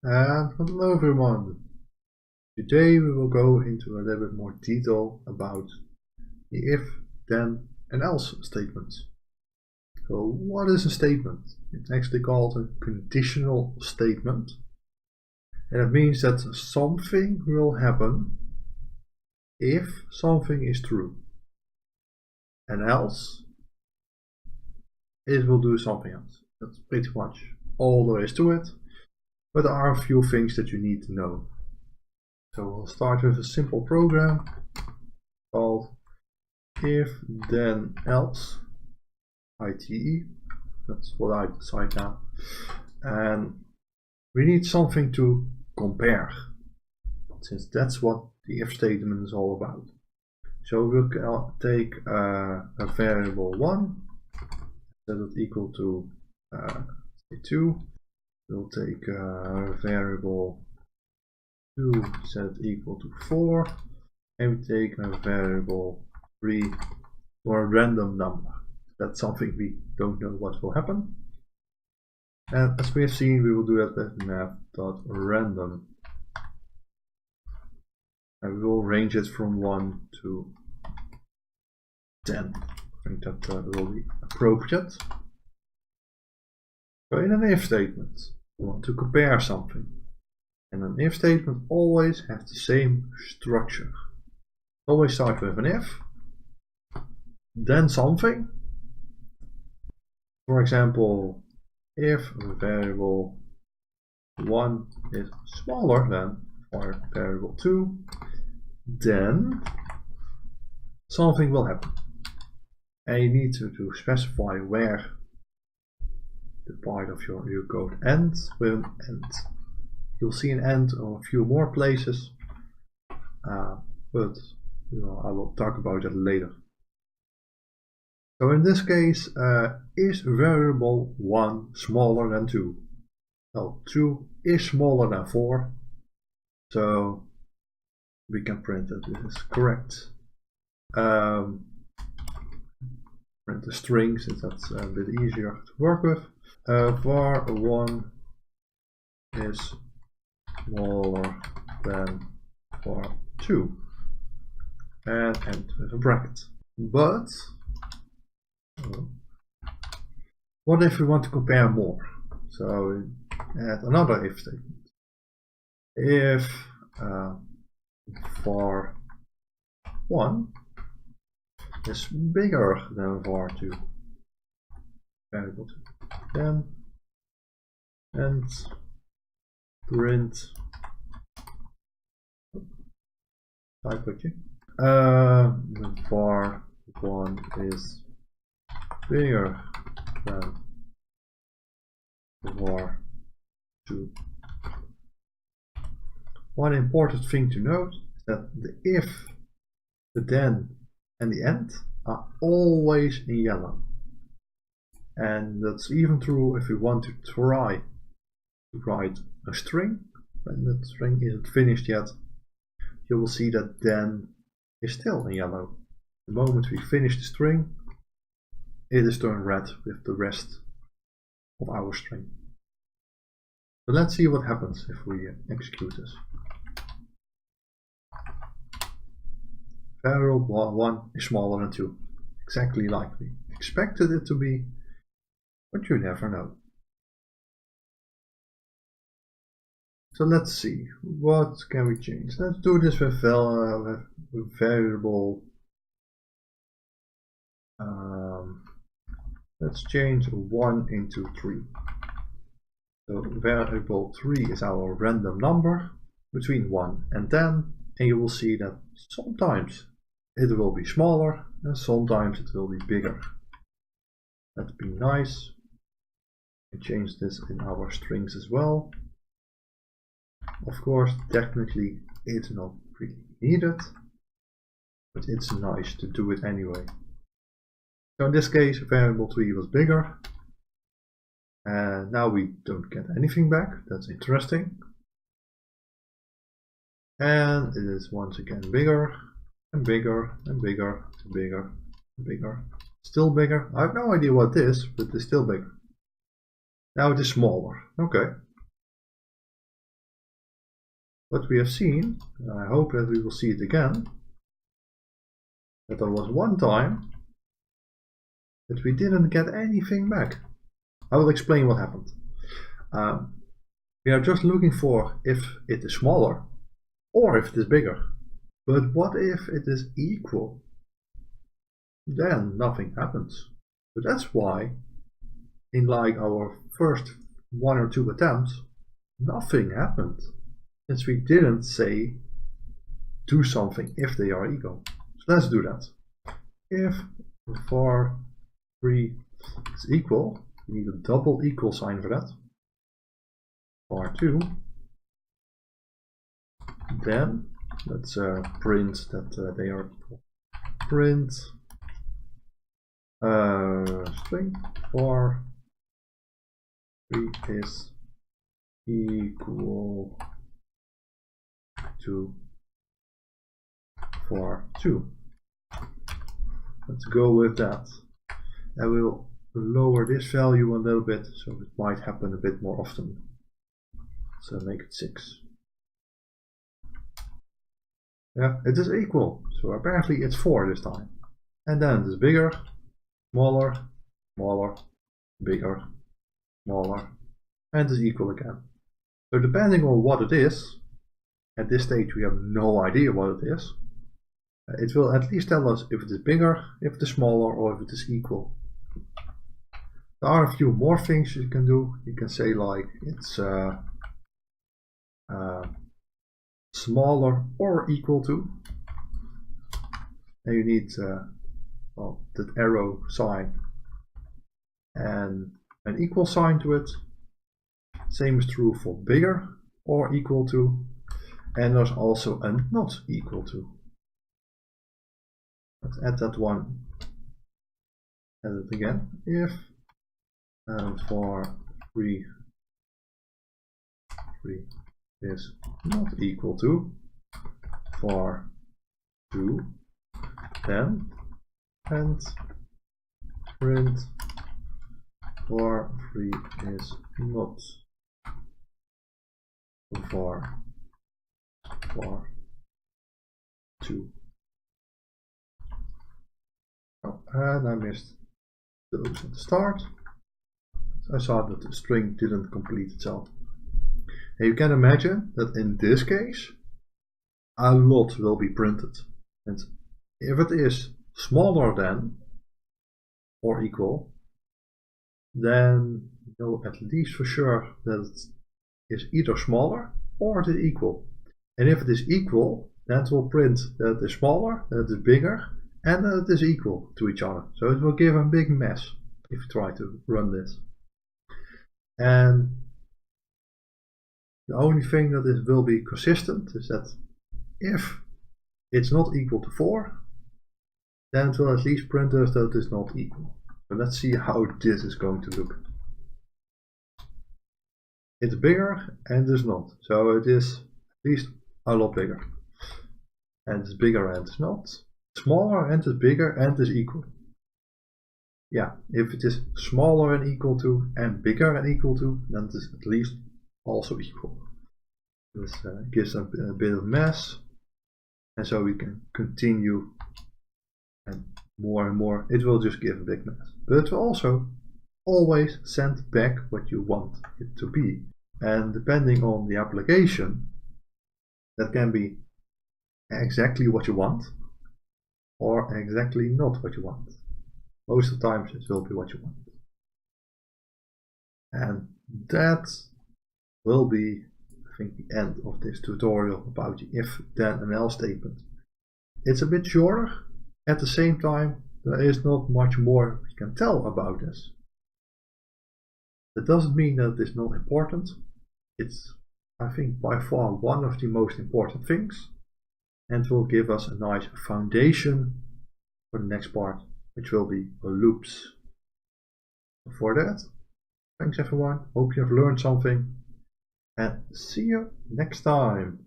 And hello everyone! Today we will go into a little bit more detail about the if, then and else statements. So what is a statement? It's actually called a conditional statement. And it means that something will happen if something is true. And else it will do something else. That's pretty much all there is to it. But there are a few things that you need to know. So we'll start with a simple program called if then else ITE. That's what I decide now. And we need something to compare, since that's what the if statement is all about. So we'll take a variable 1, set it equal to 2. We'll take a variable 2, set it equal to 4, and we take a variable 3 for a random number. That's something we don't know what will happen. And as we have seen, we will do it with math.random. And we will range it from 1 to 10. I think that will be appropriate. So in an if statement, we want to compare something. And an if statement always has the same structure. Always start with an if, then something. For example, if variable 1 is smaller than variable 2, then something will happen. And you need to specify where the part of your code ends with an end. You'll see an end on a few more places, but I will talk about it later. So in this case, is variable 1 smaller than 2? Well, 2 is smaller than 4, so we can print that this is correct. Print the string, since that's a bit easier to work with. Var 1 is smaller than var 2, and end with a bracket. But what if we want to compare more? So add another if statement. If var 1 is bigger than var 2, variable 2, then and print var 1 is bigger than var 2. One important thing to note is that the if, the then and the end are always in yellow. And that's even true if you want to try to write a string. When that string isn't finished yet, you will see that then is still in yellow. The moment we finish the string, it is turned red with the rest of our string. So let's see what happens if we execute this. Variable 1 is smaller than 2, exactly like we expected it to be, but you never know. So let's see, what can we change? Let's do this with variable. Let's change 1 into 3. So variable 3 is our random number between 1 and 10, and you will see that sometimes it will be smaller and sometimes it will be bigger. Let's be nice and change this in our strings as well. Of course, technically it's not really needed, but it's nice to do it anyway. So in this case, variable 3 was bigger, and now we don't get anything back. That's interesting. And it is once again bigger and bigger and bigger and bigger and bigger. Still bigger. I have no idea what it is, but it's still bigger. Now it is smaller. Okay. what we have seen, and I hope that we will see it again, that there was one time that we didn't get anything back. I will explain what happened. We are just looking for if it is smaller or if it is bigger. But what if it is equal? Then nothing happens. So that's why in like our first 1 or 2 attempts, nothing happened. Since we didn't say do something if they are equal. So let's do that. If var 3 is equal, we need a double equal sign for that. var 2. Then let's print that they are equal. Print string var 3 is equal to var 2. Let's go with that. I will lower this value a little bit so it might happen a bit more often. So make it 6. Yeah, it is equal. So apparently it's 4 this time. And then it is bigger, smaller, smaller, bigger, smaller, and it is equal again. So depending on what it is, at this stage we have no idea what it is. It will at least tell us if it is bigger, if it is smaller, or if it is equal. There are a few more things you can do. You can say like it's smaller or equal to. And you need well, that arrow sign and an equal sign to it. Same is true for bigger or equal to. And there's also a not equal to. Let's add that one. Add it again. If var 3 is not equal to var 2, then and print var 3 is not var 2. Oh, and I missed those at the start. I saw that the string didn't complete itself. And you can imagine that in this case, a lot will be printed. And if it is smaller than or equal, then you know at least for sure that it is either smaller or it is equal. And if it is equal, then it will print that it is smaller, that it is bigger, and that it is equal to each other. So it will give a big mess if you try to run this. And the only thing that will be consistent is that if it's not equal to 4, then it will at least print us that it is not equal. So let's see how this is going to look. It's bigger and it's not. So it is at least a lot bigger. And it's bigger and it's not. Smaller and it's bigger and is equal. Yeah, if it is smaller and equal to and bigger and equal to, then it is at least also equal. This gives a bit of mess, and so we can continue, and more it will just give a big mess. But it will also always send back what you want it to be, and depending on the application, that can be exactly what you want or exactly not what you want. Most of the times it will be what you want. And that will be, I think, the end of this tutorial about the if, then and else statement. It's a bit shorter. At the same time, there is not much more we can tell about this. That doesn't mean that it is not important. It's, I think, by far one of the most important things, and will give us a nice foundation for the next part, which will be loops. For that, thanks everyone, hope you have learned something, and see you next time.